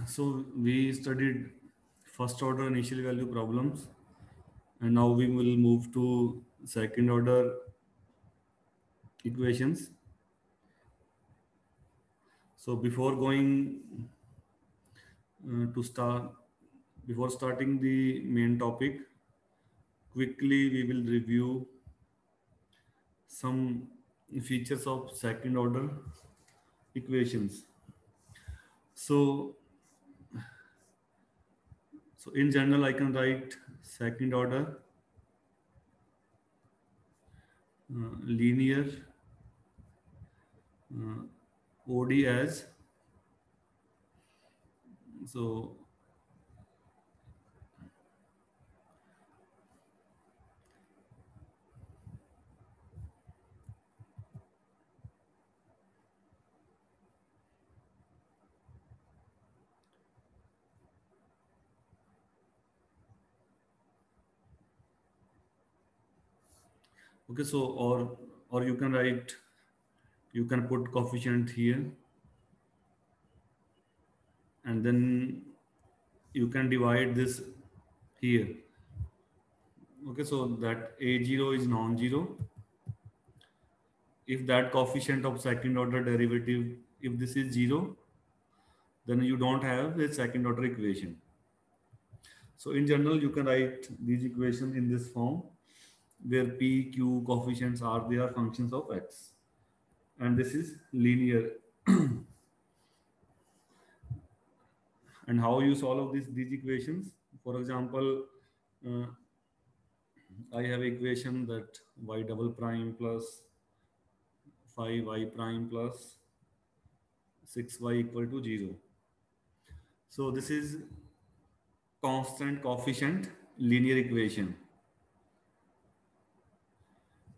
So we studied first order initial value problems, and now we will move to second order equations. So to start, before starting the main topic, quickly we will review some features of second order equations. So, so in general, I can write second order linear OD as, so okay, so or you can write, you can put coefficient here, and then you can divide this here. Okay, so that a0 is non-zero. If that coefficient of second order derivative, if this is zero, then you don't have a second order equation. So in general, you can write these equations in this form, where p, q coefficients are, they are functions of x, and this is linear. And how you solve these equations? For example, uh, I have equation that y double prime plus 5y prime plus 6y equal to 0. So this is constant coefficient linear equation,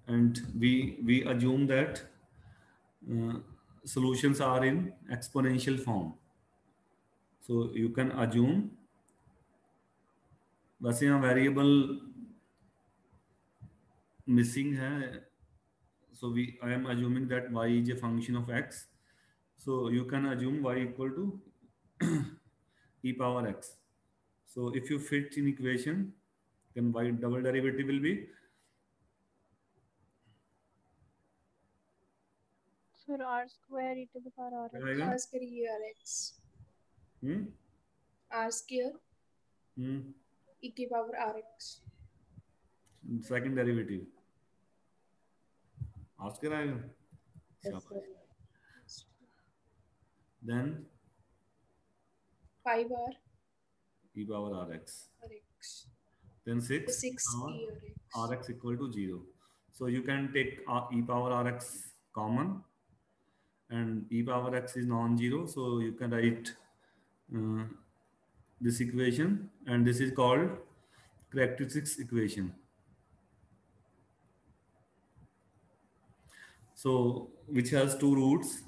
and we assume that uh, solutions are in exponential form. So you can assume, वैसे यहाँ variable missing है, so I am assuming that y is a function of x, so you can assume y equal to e power x. So if you fit in equation, then y double derivative will be Sir, r square e to the power क्या rx. आएगा? r square rx. Hmm R square hmm e to the power rx. Second derivative आस्कर आएगा, Yes, शाबाश. sir. Then 5r e power rx, rx. then 6 e 6 power e rx. rx equal to 0. So you can take e power rx common, and e power x is non-zero, so you can write uh, this equation, and this is called characteristics equation. So which has two roots,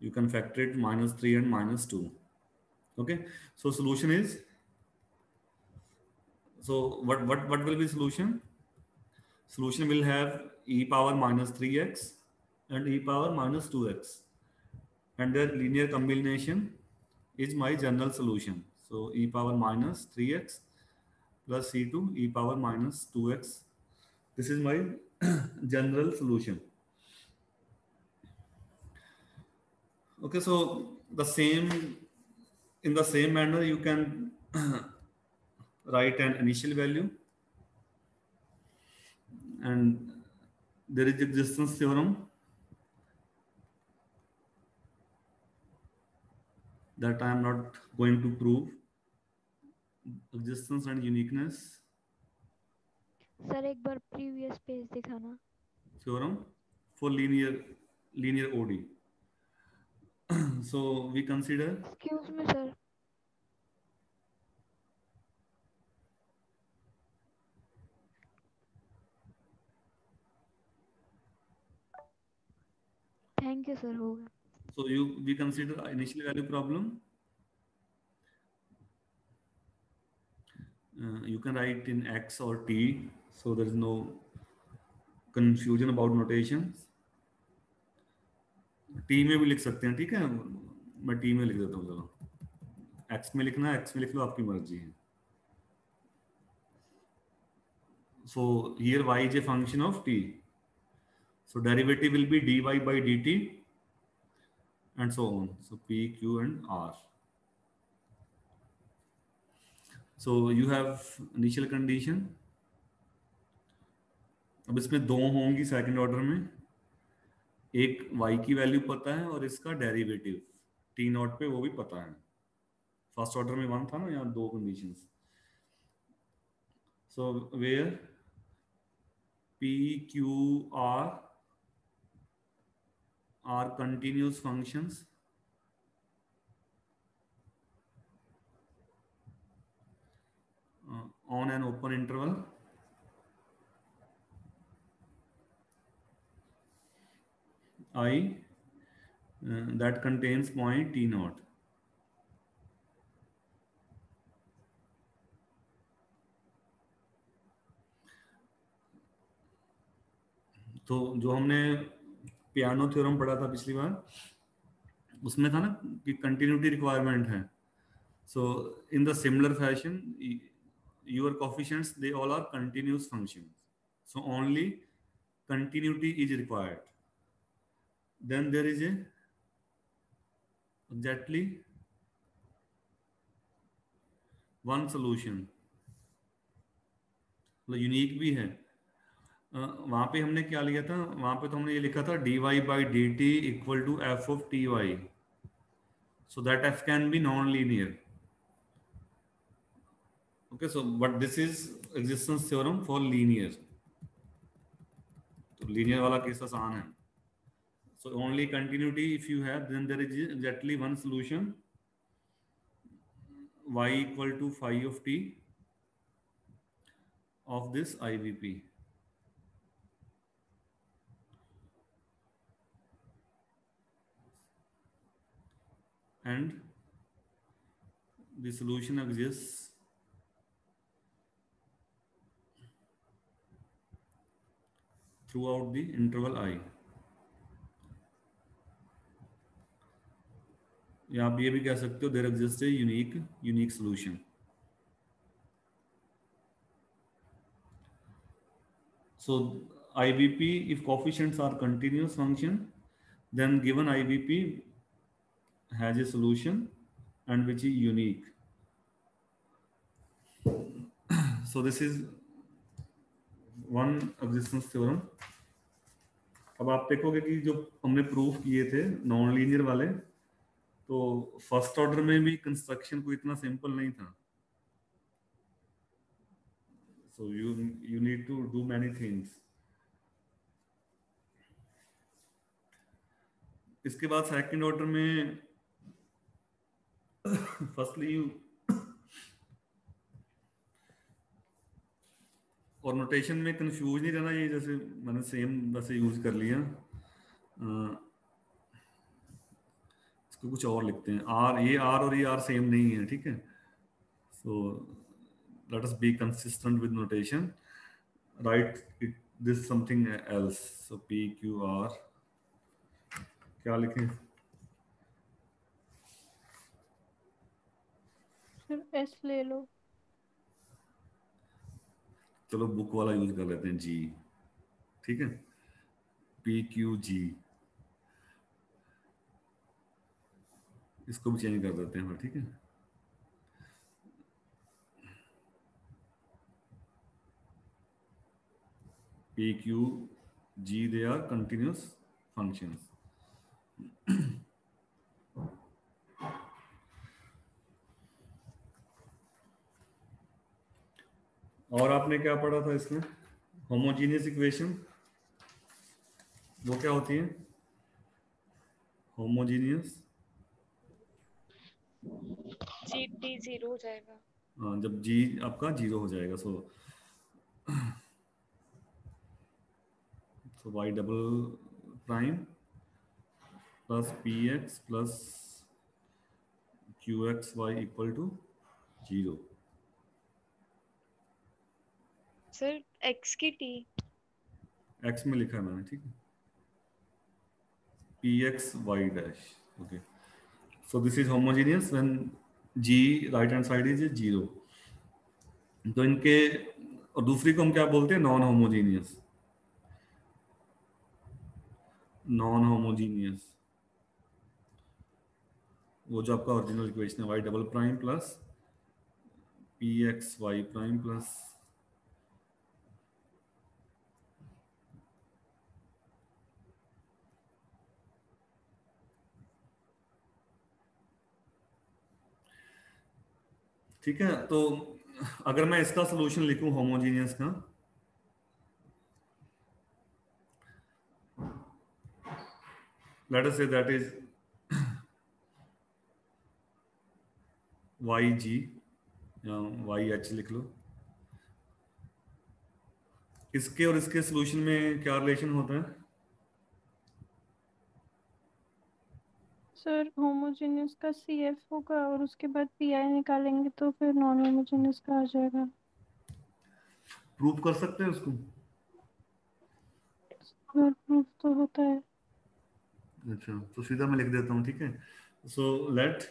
you can factor it -3 and -2. Okay, so solution is, so what will be solution? Solution will have e power -3x and e power -2x, and their linear combination is my general solution. So e power -3x plus c2 e power -2x. This is my general solution. Okay, so in the same manner, you can write an initial value, and there is existence theorem that I am not going to prove. Existence and uniqueness sir एक बार previous page दिखाना. theorem for linear OD. So we consider, Excuse me, sir. Thank you, sir. हो गया. so we consider initial value problem. You can write in x or t, so there is no confusion about notations. t में भी लिख सकते हैं, ठीक है, मैं टी में लिख देता हूँ, चलो एक्स में लिखना है, एक्स में लिख लो, आपकी मर्जी है. So here y is a function of t. So derivative will be dy by dt and so on. So p, q and r. So you have initial condition. अब इसमें दो होंगी सेकंड ऑर्डर में, एक y की value पता है और इसका डेरिवेटिव t नॉट पे वो भी पता है. फर्स्ट ऑर्डर में वन था ना, यहाँ दो conditions. So where p, q, r are continuous functions on an open interval I that contains point t naught. तो जो हमने पियानो थ्योरम पढ़ा था पिछली बार, उसमें था ना कि कंटिन्यूटी रिक्वायरमेंट है. So in the similar fashion your coefficients, they all are continuous functions, so only continuity is required. Then there is a exactly one solution, मतलब यूनिक भी है. वहां पे हमने क्या लिया था, वहां पे तो हमने ये लिखा था dy by dt equal to f of ty, so that f can be non-linear. Okay, so but this is existence theorem for linear, तो linear वाला केस आसान है. So only continuity if you have, then there is exactly one solution, y equal to phi of t of this IVP. And the solution exists throughout the interval I. या आप ये भी कह सकते हो there exist a unique solution. So IVP, if coefficients are continuous function, then given IVP has a solution and which is unique. So this is one existence theorem. अब आप देखोगे कि जो हमने प्रूफ किए थे नॉन लीनियर वाले, तो फर्स्ट ऑर्डर में भी कंस्ट्रक्शन को इतना सिंपल नहीं था. So you need to do many things. इसके बाद सेकंड ऑर्डर में फर्स्टली और नोटेशन में कंफ्यूज नहीं रहना, ये जैसे मैंने सेम वैसे यूज कर लिया. इसको कुछ और लिखते हैं, आर, ये आर और ये आर सेम नहीं है, ठीक है. So let us be consistent with notation, right it this something else. So P Q R क्या लिखें? सिर्फ एस ले लो. चलो बुक वाला यूज कर लेते हैं, जी, ठीक है. पी क्यू जी, इसको भी चेंज कर देते हैं, ठीक है. P q g, they are continuous functions. और आपने क्या पढ़ा था इसमें? होमोजीनियस इक्वेशन, वो क्या होती है? होमोजीनियस, जी टी जीरो हो जाएगा. हाँ, जब जी आपका जीरो हो जाएगा. So y double prime plus p x plus q x y equal to zero. Sir x की टी. एक्स में लिखा है मैंने, ठीक है. P x y dash, okay. So this is homogeneous when g right hand side is 0. तो इनके, और दूसरी को हम क्या बोलते हैं, नॉन होमोजीनियस. नॉन होमोजीनियस वो जो आपका ओरिजिनल इक्वेशन है, y double prime plus p x y prime plus ठीक है. तो अगर मैं इसका सोल्यूशन लिखूं होमोजीनियस का, late us say that is why जी या वाई एच लिख लो. इसके और इसके सोल्यूशन में क्या रिलेशन होता है? सर होमोजेनियस का सी एफ होगा और उसके बाद पी आई निकालेंगे तो फिर नॉन होमोजेनियस का आ जाएगा. प्रूव कर सकते हैं उसको? सर प्रूफ तो होता है. अच्छा, तो सीधा मैं लिख देता हूँ, ठीक है. So let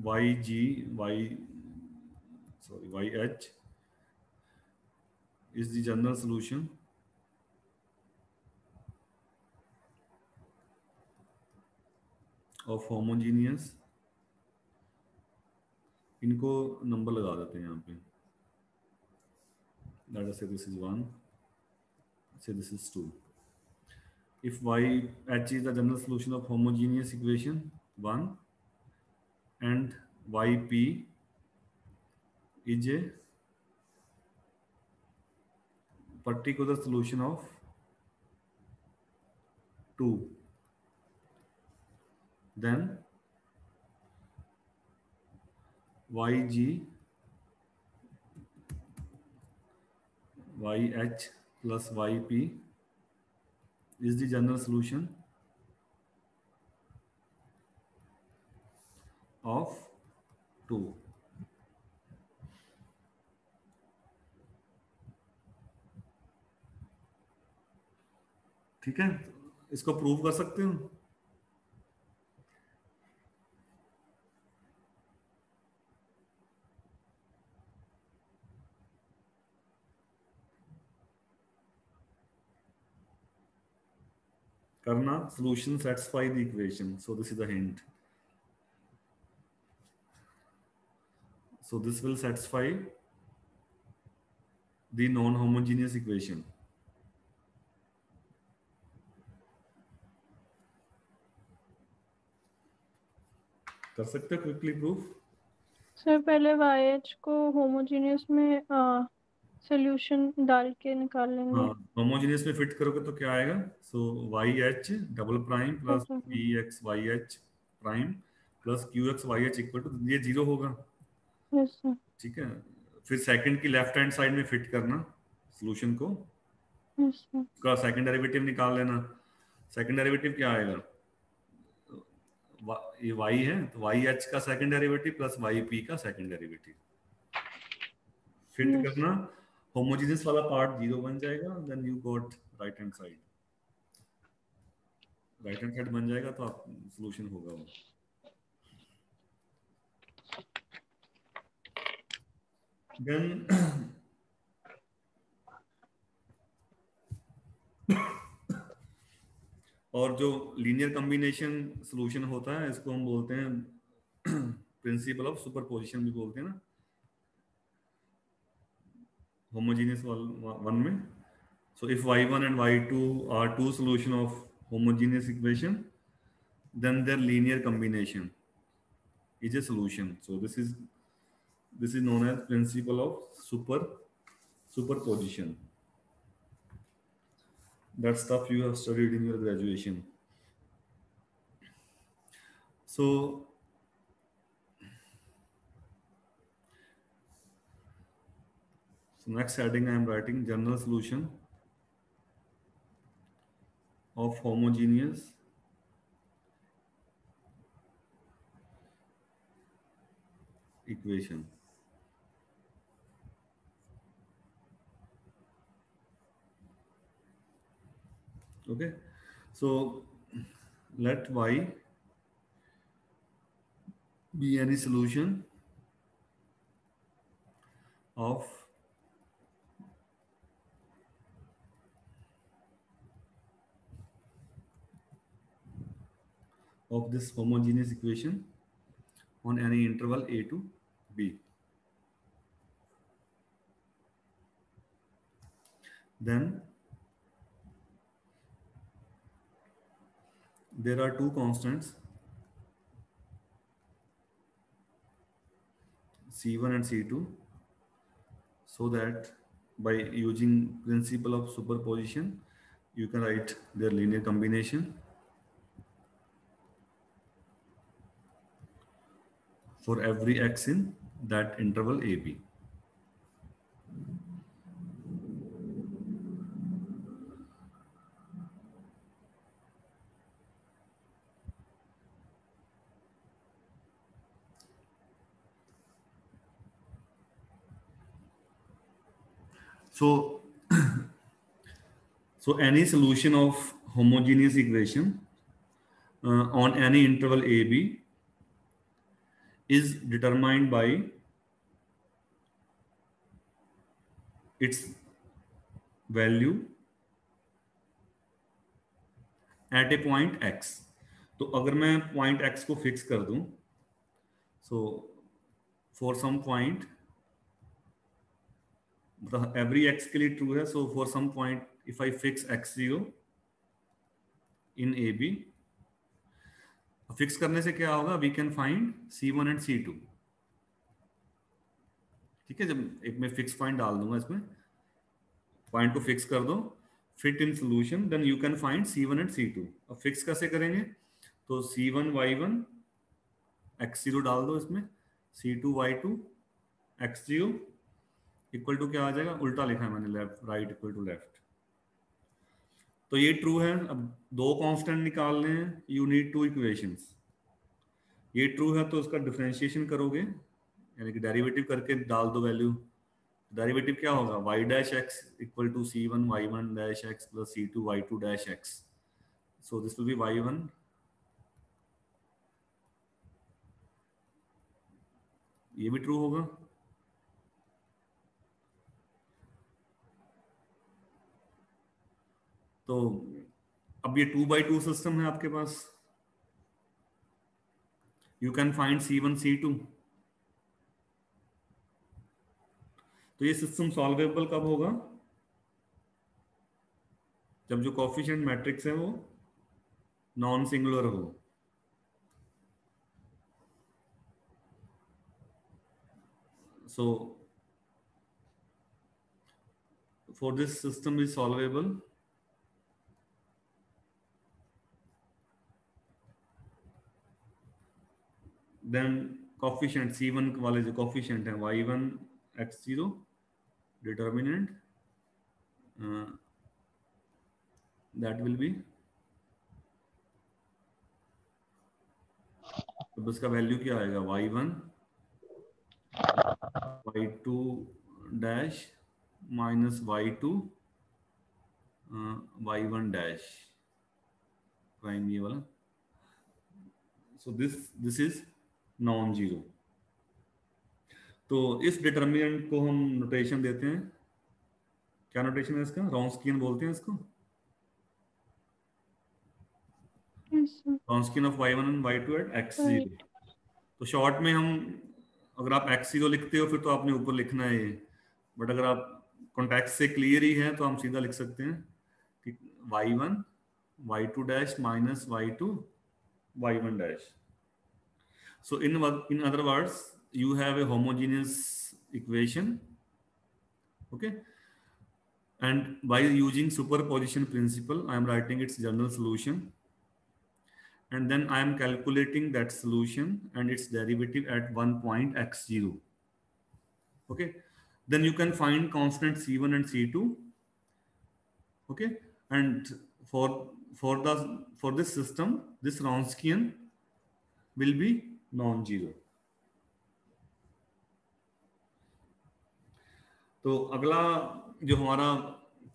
y g y sorry y h is the general solution of homogeneous. इनको नंबर लगा देते हैं यहाँ पे. Let us say this is 1, say this is 2. If yh is the general solution of homogeneous equation 1 and yp is a particular solution of 2, then yg yh plus yp is the general solution of 2. ठीक है, इसको prove कर सकते हो? करना. Solution satisfy the equation, so this is the hint. So this will satisfy the non-homogeneous equation. कर सकते हो क्विकली प्रूफ? सर पहले वाई एच को होमोजेनियस में सोल्यूशन डाल के निकाल लेंगे. हाँ, होमोजेनियस में फिट करोगे तो क्या आएगा? So y h double prime plus p x y h prime plus q x y h equal to, ये 0 होगा. Yes sir. ठीक है, फिर सेकंड की लेफ्ट हैंड साइड में फिट करना सॉल्यूशन को. Yes sir. उसका सेकंड डेरिवेटिव निकाल लेना. सेकंड डेरिवेटिव क्या आएगा? ये y है तो वाई एच का second derivative plus y p का सेकंड डेरिवेटिव फिट Yes. करना. होमोजेनियस वाला पार्ट 0 बन जाएगा. Then you got right hand side. Right hand side बन जाएगा तो आप सॉल्यूशन होगा वो. देन और जो लीनियर कॉम्बिनेशन सॉल्यूशन होता है इसको हम बोलते हैं प्रिंसिपल ऑफ सुपरपोजिशन भी बोलते हैं ना होमोजेनियस वन में. So if y1 and y2 are two solution of homogeneous equation, then their linear combination is a solution. So this is known as principle of superposition. That stuff you have studied in your graduation. So next heading I am writing general solution of homogeneous equation. Okay, so let y be any solution of this homogeneous equation on any interval a to b. Then there are two constants c1 and c2, so that by using principle of superposition you can write their linear combination for every x in that interval ab. So so any solution of homogeneous equation on any interval ab is determined by its value at a point x. तो अगर मैं point x को fix कर दूं, so for some point, मतलब every x के लिए true है, so for some point if I fix x0 in AB, fix करने से क्या होगा, we can find C1 and C2. ठीक है, जब एक मैं fix point डाल दूंगा इसमें, point को fix कर दो, fit in solution, then you can find C1 and C2. अब fix कैसे करेंगे, तो C1 Y1 x0 डाल दो इसमें, C2 Y2 x0 equal to क्या आ जाएगा, उल्टा लिखा है मैंने, left right equal to left. तो ये ट्रू है. अब दो कांस्टेंट निकालने हैं, यू नीड टू इक्वेशंस. ये ट्रू है तो उसका डिफरेंशिएशन करोगे, यानी कि डेरिवेटिव करके डाल दो वैल्यू. डेरिवेटिव क्या होगा, y dash x equal to c1 y1 dash x plus c2 y2 dash x. So this will be y1 ये भी ट्रू होगा. तो अब ये 2/2 सिस्टम है आपके पास. You can find C1 C2. तो ये सिस्टम सॉल्वेबल कब होगा, जब जो कोफिशिएंट मैट्रिक्स है वो नॉन सिंगुलर हो. सो for this system is solvable, then coefficient C1 वाले जो coefficient है y1 x0 determinant that will be, तो इसका वैल्यू क्या आएगा, y1 y2 dash minus y2 y1 dash prime ये वाला. So this is non zero. तो इस डिटर्मिनेंट को हम नोटेशन देते हैं, क्या नोटेशन है इसका, रॉन्स्कियन बोलते हैं इसको. Wronskian of y1 and y2 at x0. तो शॉर्ट में हम, अगर आप x0 लिखते हो फिर तो आपने ऊपर लिखना है ये, बट अगर आप कॉन्टेक्स्ट से क्लियर ही है तो हम सीधा लिख सकते हैं कि y1 y2 dash minus y2 y1 dash. So in other words, you have a homogeneous equation, okay, and by using superposition principle I am writing its general solution, and then I am calculating that solution and its derivative at one point x0. Okay, then you can find constant c1 and c2. Okay, and for this system this Wronskian will be non-zero. तो अगला जो हमारा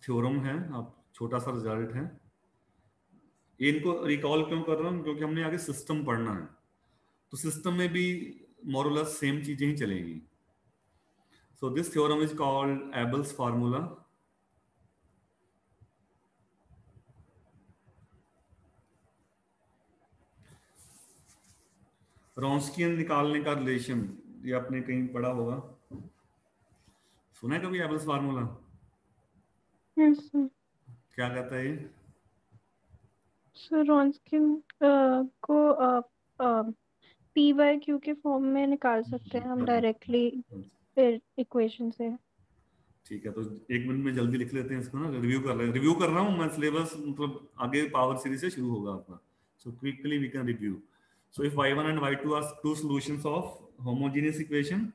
theorem है, आप छोटा सा result है, ये इनको रिकॉल क्यों कर रहा हूँ, क्योंकि हमने आगे सिस्टम पढ़ना है, तो सिस्टम में भी मोरलेस सेम चीजें ही चलेगी. So this theorem is called Abel's formula. Wronskian निकालने का रिलेशन, ये आपने कहीं पढ़ा होगा, सुना है कभी एबल्स फार्मूला? Yes sir. क्या कहता है ये? सर रॉन्सकिन को पी बाय क्यू के फॉर्म में निकाल सकते हैं हम डायरेक्टली इक्वेशन से. ठीक है, तो 1 मिनट में जल्दी लिख लेते हैं इसको ना, रिव्यू कर रहा हूँ मैं सिलेबस, मतलब आगे पावर सीरीज से शुरू होगा आपका. So quickly we can review. So if y1 and y2 are two solutions of homogeneous equation,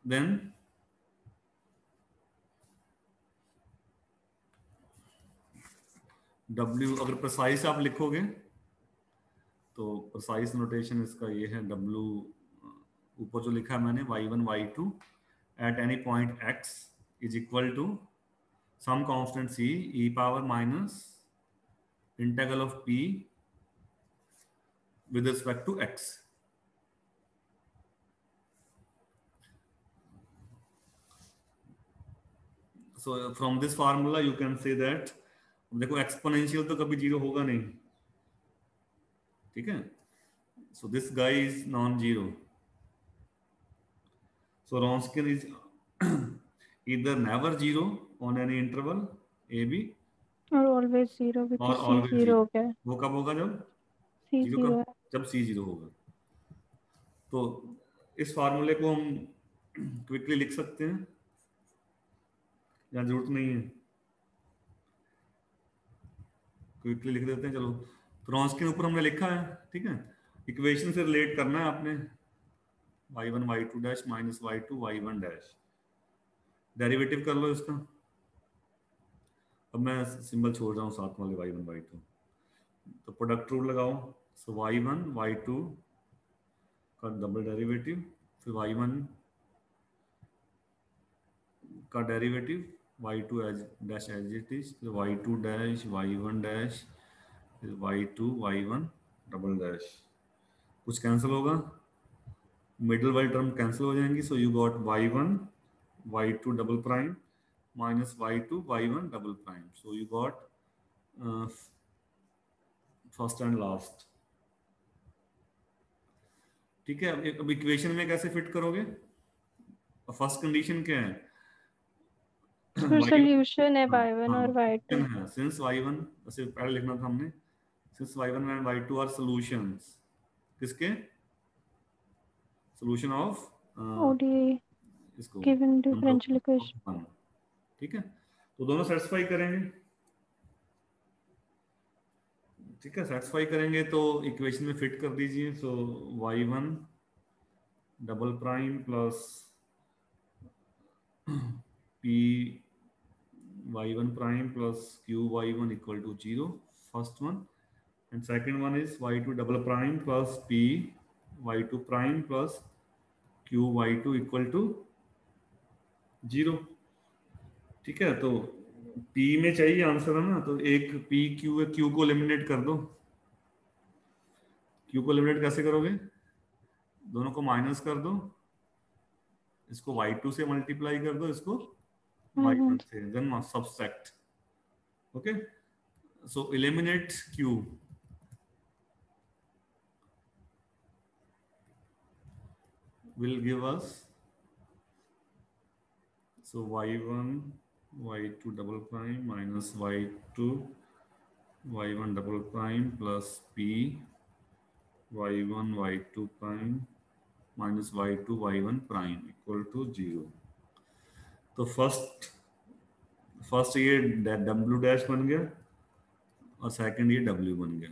then w, अगर प्रिसाइज आप लिखोगे तो प्रिसाइज नोटेशन इसका ये है, w ऊपर जो लिखा है मैंने y1 y2 at any point x is equal to some constant c e power minus integral of p with respect to x. So from this formula you can say that, देखो exponential तो कभी zero होगा नहीं, ठीक है. So this guy is non-zero. So Wronskian is either never zero on any interval a b और always zero, or because c always zero zero. हो गया. वो कब होगा? जब सी जीरो जीरो कब? है. जब c जीरो होगा. तो इस फार्मूले को हम क्विकली लिख सकते हैं या जरूरत नहीं है? क्विकली लिख देते हैं चलो. तो रॉन्स्किन ऊपर हमने लिखा है, ठीक है. इक्वेशन से रिलेट करना है आपने, y1 y2 dash minus y2 y1 dash. Derivative कर लो इसका. अब मैं सिंबल छोड़ रहा हूँ साथ वाले y1 y2, तो प्रोडक्ट रूल लगाओ. सो y1 y2 का डबल डेरिवेटिव, फिर y1 का derivative, y2 as dash as it is, फिर y2 डैश y1 डैश, फिर y2 y1 डबल डैश. कुछ कैंसिल होगा, मिडिल वाली टर्म कैंसिल हो जाएंगी. So you got y1 y2 double prime minus y2 y1 double prime. So you got first and last. ठीक है. अब इक्वेशन में कैसे फिट करोगे? फर्स्ट कंडीशन क्या है? फिर सोल्यूशन है y1 और y2. है सिंस y1, वैसे पहले लिखना था हमने, since y1 and y2 are solutions. किसके? सॉल्यूशन ऑफ ODE इसको गिवन डिफरेंशियल इक्वेशन. 1. ठीक है, तो दोनों सेटिस्फाई करेंगे. ठीक है, सेटिस्फाई करेंगे तो इक्वेशन में फिट कर दीजिए. सो y1 double prime plus p y1 prime plus q y1 equal to 0, first one. And second one is y2 double prime plus p y2 prime plus q y2 equal to 0. ठीक है, तो p में चाहिए answer है ना, तो एक p q है, q को एलिमिनेट कर दो. q को एलिमिनेट कैसे करोगे? दोनों को माइनस कर दो, इसको y2 से मल्टीप्लाई कर दो, इसको y1 से, then subtract. Okay, so eliminate q. Will give us, so y1 y2 double prime minus y2 y1 double prime plus p y1 y2 prime minus y2 y1 prime equal to 0. तो first ये w dash बन गया और second ये w बन गया.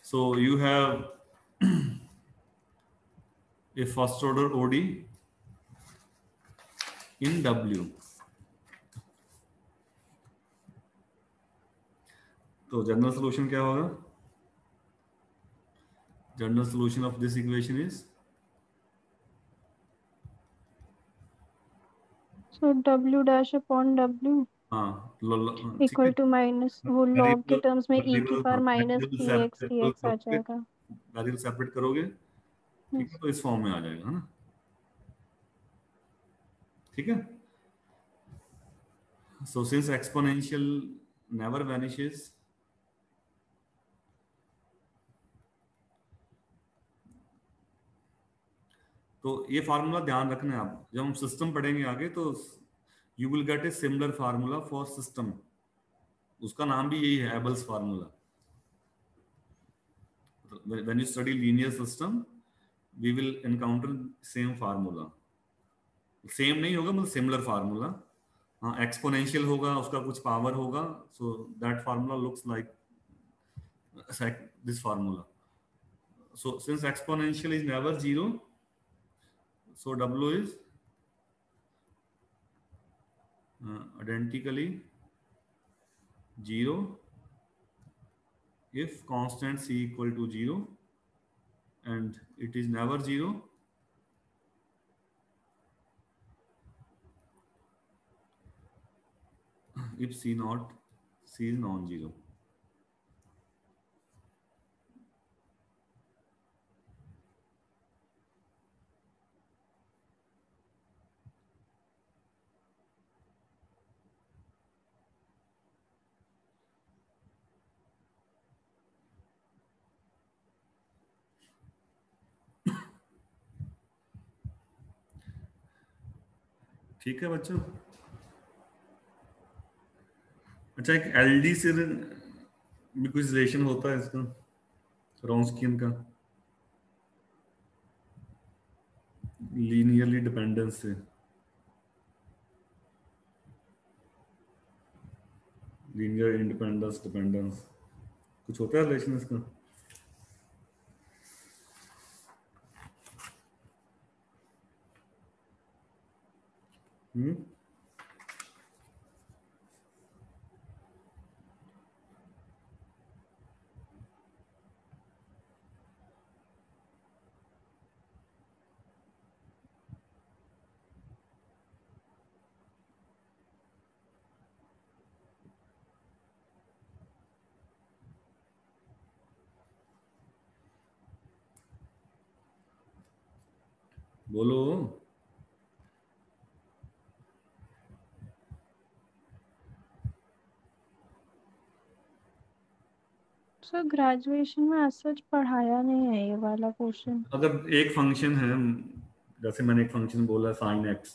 So you have a first order OD in W. तो general solution क्या होगा? General solution of this equation is so W dash upon W हाँ ठीक है। इक्वल टू माइनस वो लॉग के टर्म्स में ई की power minus variable P X D X आ जाएगा। वेरिएबल सेपरेट करोगे, ठीक है, तो इस फॉर्म में आ जाएगा, है ना, ठीक है। So since exponential never vanishes, तो ये फार्मूला ध्यान रखना है आप, जब हम सिस्टम पढ़ेंगे आगे तो you will get a similar formula for system, उसका नाम भी यही है, Abel's formula. When you study linear system we will encounter same formula, same नहीं होगा मतलब सिमिलर फार्मूला, हाँ एक्सपोनेंशियल होगा, उसका कुछ पावर होगा, so that formula looks like this formula. So since exponential is never zero, so W is identically zero if constant c equal to 0, and it is never zero if c is non-zero. ठीक है बच्चों। अच्छा, एक LD से भी कुछ relation होता है इसका, रॉन्स्कियन का, लीनियरली डिपेंडेंस से, लीनियर इंडिपेंडेंस डिपेंडेंस, कुछ होता है रिलेशन इसका। हम्म, बोलो। सर ग्रेजुएशन में ऐसा सच पढ़ाया नहीं है ये वाला पोर्शन। अगर एक फंक्शन है, जैसे मैंने एक फंक्शन बोला साइन एक्स,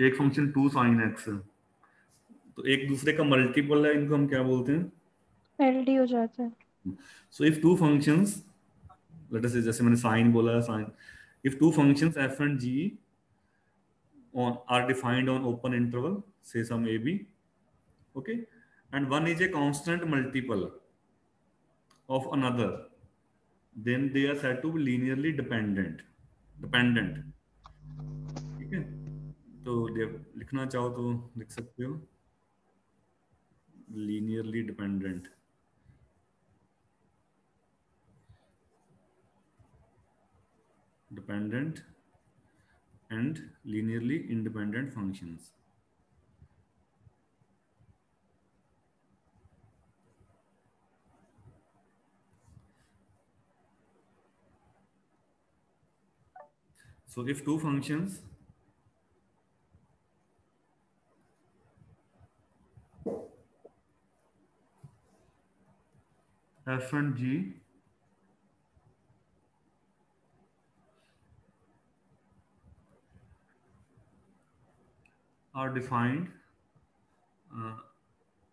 एक फंक्शन 2 साइन एक्स है, तो एक दूसरे का मल्टीपल है, इनको हम क्या बोलते हैं, एलडी हो जाता है। So if two functions, let us say जैसे मैंने साइन बोला है, sine, if two functions f and g on are defined on open interval, say some ab, okay, and one is a constant multiple of another, then they are said to be linearly dependent, ठीक है। तो लिखना चाहो तो लिख सकते हो, linearly dependent, dependent and linearly independent functions. So if two functions f and g are defined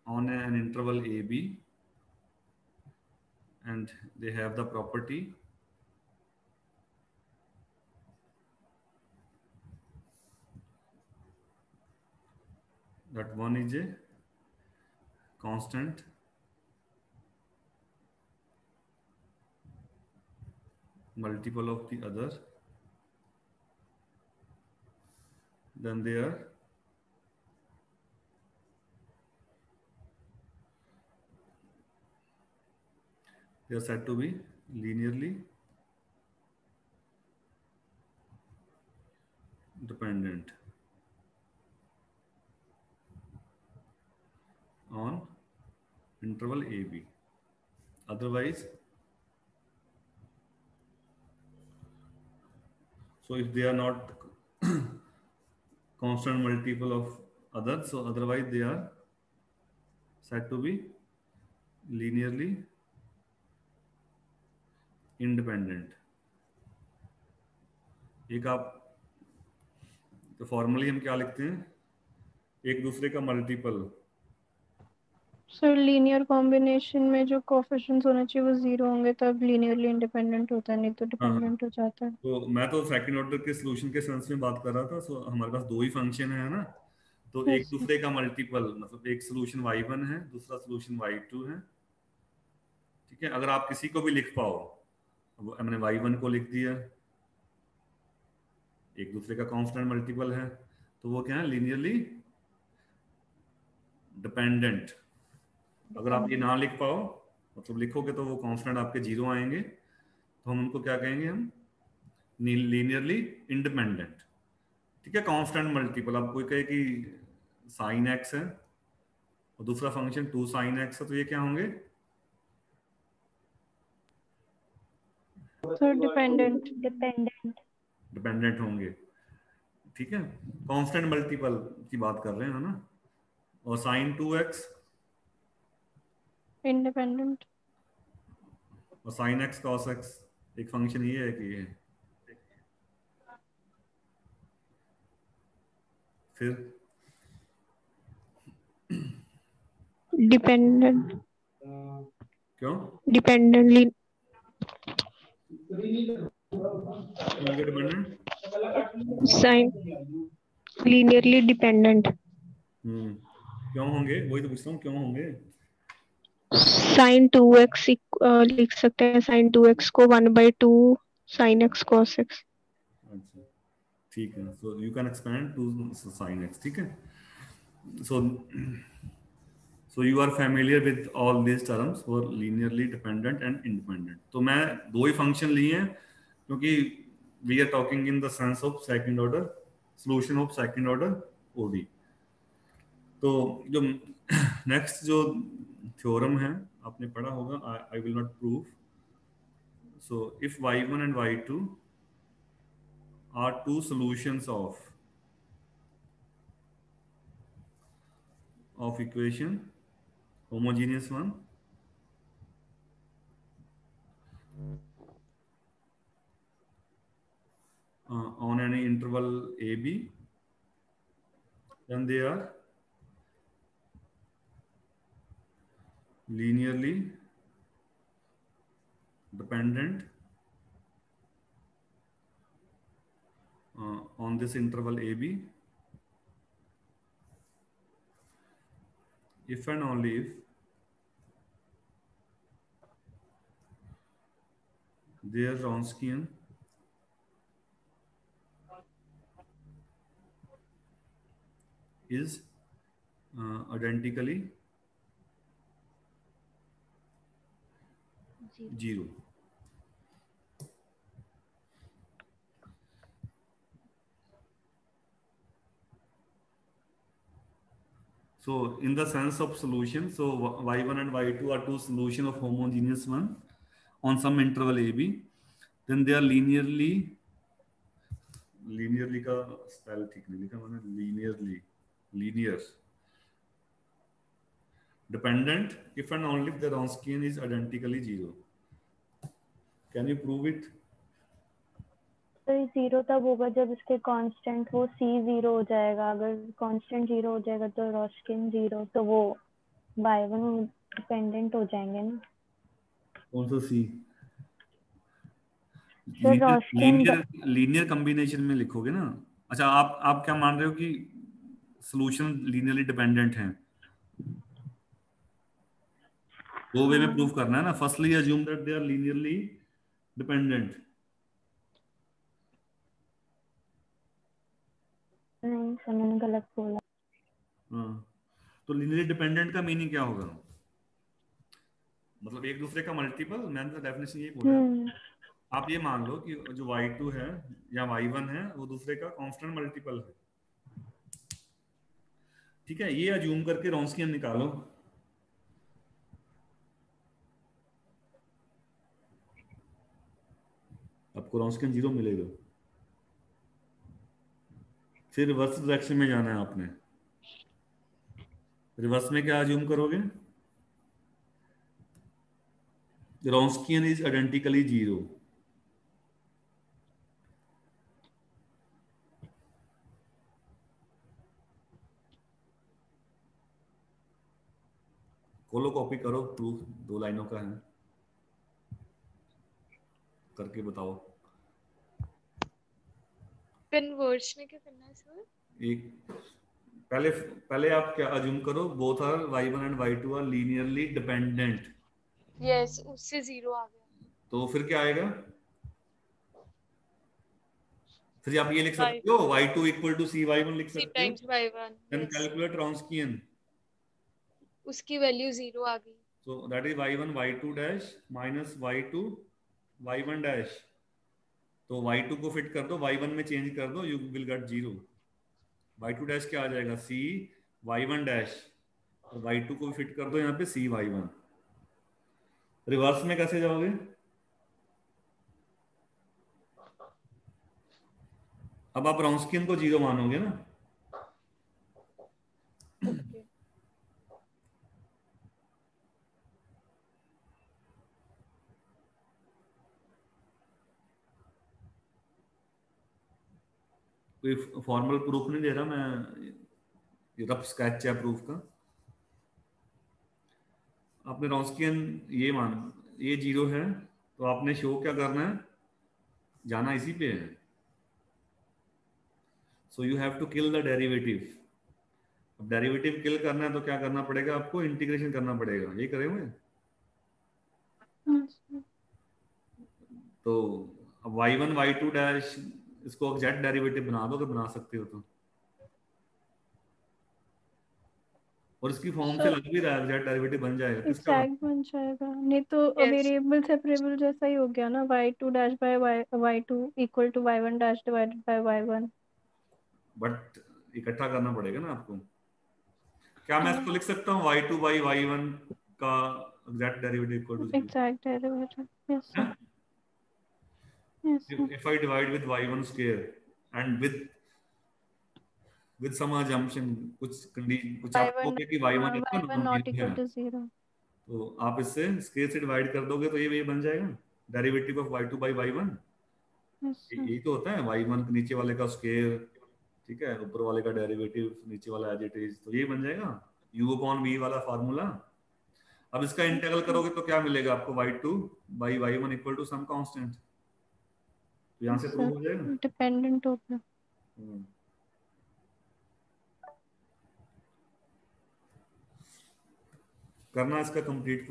on an interval ab, and they have the property that one is a constant multiple of the other, then they are said to be linearly dependent. on interval AB. Otherwise, so if they are not constant multiple of others, so otherwise they are said to be linearly independent. एक आप तो formally हम क्या लिखते हैं, एक दूसरे का मल्टीपल। सर लीनियर कॉम्बिनेशन में जो कोएफिशिएंट्स होने चाहिए वो 0 होंगे तब लीनियरली इंडिपेंडेंट होता है, नहीं तो हाँ हाँ, डिपेंडेंट हो जाता है। तो मैं तो सेकंड ऑर्डर के सॉल्यूशन के सेंस में बात कर रहा था। सो हमारे पास दो ही फंक्शन है ना, तो एक यस दूसरे का मल्टीपल, मतलब एक सोल्यूशन y1 है, दूसरा सोल्यूशन y2 है। ठीक है, अगर आप किसी को भी लिख पाओ, अब मैंने y1 को लिख दिया, एक दूसरे का कांस्टेंट मल्टीपल है, तो वो क्या है, लीनियरली डिपेंडेंट। अगर आप ये ना लिख पाओ, मतलब लिखोगे तो वो कांस्टेंट आपके 0 आएंगे, तो हम उनको क्या कहेंगे, हम लीनियरली इंडिपेंडेंट। ठीक है, कांस्टेंट मल्टीपल, अब कोई कहे कि साइन एक्स है और दूसरा फंक्शन 2 साइन एक्स है, तो ये क्या होंगे, सर डिपेंडेंट। डिपेंडेंट होंगे। ठीक है, कांस्टेंट मल्टीपल की बात कर रहे हैं ना। और साइन 2x इंडिपेंडेंट। और साइन एक्स कॉस एक्स, एक फंक्शन ये है कि ये है। फिर डिपेंडेंट, क्यों डिपेंडेंटली, होंगे डिपेंडेंट? साइन, लीनियरली डिपेंडेंट, क्यों होंगे, वही तो पूछ रहा हूँ, क्यों होंगे? साइन 2x लिख सकते हैं, साइन 2x को 1/2 साइन x cos x। अच्छा ठीक है, so you can expand to sine x. ठीक है, so so you are familiar with all these terms for linearly dependent and independent. तो मैं दो ही फंक्शन लिए हैं क्योंकि we are talking in the sense of second order solution of second order ODE. तो जो नेक्स्ट जो थ्योरम है आपने पढ़ा होगा, I will not prove. So if y1 and y2 are two solutions of equation homogeneous one on any interval ab, then they are linearly dependent on this interval ab if and only if their Wronskian is identically zero. So in the sense of solution, so y1 and y2 are two solution of homogeneous one on some interval ab, then they are linearly का spell ठीक नहीं लिखा मैंने, linear dependent if and only if the Wronskian is identically zero. Can you prove it? तो ये 0 तब होगा जब इसके कांस्टेंट वो c 0 हो जाएगा। अगर कांस्टेंट 0 हो जाएगा तो रॉस्किन 0, तो वो y1 डिपेंडेंट हो जाएंगे ना। कौन सा c? सर रॉस्किन लीनियर कॉम्बिनेशन में लिखोगे ना। अच्छा, आप क्या मान रहे हो कि सॉल्यूशन लीनियरली डिपेंडेंट हैं? दो वे में प्रूव करना है ना। Firstly assume that they are linearly dependent. नहीं सर, मैंने गलत बोला। हाँ, तो लीनियरली डिपेंडेंट का मीनिंग क्या होगा? मतलब एक दूसरे का मल्टीपल। मैंने तो डेफिनेशन यही बोला। आप ये मान लो कि जो y2 है या y1 है वो दूसरे का कांस्टेंट मल्टीपल है। ठीक है, ये अज्यूम करके रॉन्स्कियन निकालो। आपको रॉन्स्कियन 0 मिलेगा। फिर रिवर्स डायरेक्शन में जाना है आपने। रिवर्स में क्या अज्यूम करोगे? रॉन्स्कियन इज आइडेंटिकली 0। खोलो कॉपी करो, प्रूफ 2 लाइनों का है, करके बताओ। कन्वर्ज में क्या करना है सर? एक पहले पहले आप क्या अज्यूम करो, both are y1 and y2 are linearly dependent. Yes, उससे 0 आ गया। तो फिर क्या आएगा? फिर आप ये लिख y सकते हो y2 इक्वल टू cy1 लिख c सकते हो। Times y1। Then yes, calculate Wronskian. उसकी वैल्यू 0 आ गई। So that is y1 y2 dash minus y2 y1 dash। तो y2 को फिट कर दो, y1 में चेंज कर दो, you will gate 0। y2 dash क्या आ जाएगा? c y1 dash, और y2 को फिट कर दो यहाँ पे c y1। रिवर्स में कैसे जाओगे? अब आप रॉन्स्कियन को 0 मानोगे ना। ओके, कोई फॉर्मल प्रूफ नहीं दे रहा मैं, ये रफ स्केच है प्रूफ का। आपने रॉन्स्कियन ये मान, ये 0 है, तो आपने शो क्या करना है? जाना इसी पे है। So you have to kill the derivative. अब डेरिवेटिव किल करना है तो क्या करना पड़ेगा आपको? इंटीग्रेशन करना पड़ेगा। ये करेंगे तो अब y1 y2 डैश इसको एग्जैक्ट डेरिवेटिव बना दो, अगर बना सकते हो तो। और इसकी फॉर्म से लग भी रहा है एग्जैक्ट डेरिवेटिव बन जाएगा। किसका एग्जैक्ट बन जाएगा, नहीं तो यस वेरिएबल सेपरेबल जैसा ही हो गया ना, y2 dash by y2 equal to y1 dash divided by y1। But इकट्ठा करना पड़ेगा ना आपको। क्या मैं हाँ, इसको लिख सकता हूँ y2 बाई y1 का exact derivative equal to 0? Exact derivative, yes sir, yes sir. if I divide with y1 square and with some assumption, कुछ आप y1 कहोगे कि y1 is y1 non not zero equal है, to 0। तो आप इससे square से डिवाइड कर दोगे तो ये बन जाएगा derivative of y2 by y1। Yes sir, यही तो होता है y1 नीचे वाले का स्क्वायर, ठीक है, ऊपर वाले का डेरिवेटिव, नीचे वाला एज इट इज, तो ये बन जाएगा u अपॉन v वाला फार्मूला। अब इसका इंटीग्रल करोगे तो क्या मिलेगा आपको? y2 by y1 equal to some constant. तो यहाँ से सर प्रूव हो जाएगा। डिपेंडेंट हो गया। करना इसका complete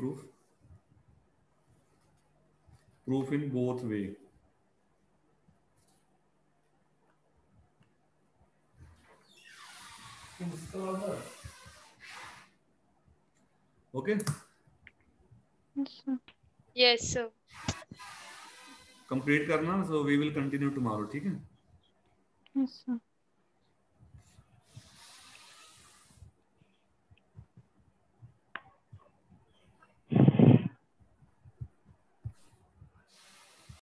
proof in both way. Okay, yes sir, yes sir. Complete करना। So we will continue tomorrow, ठीक है। Yes sir.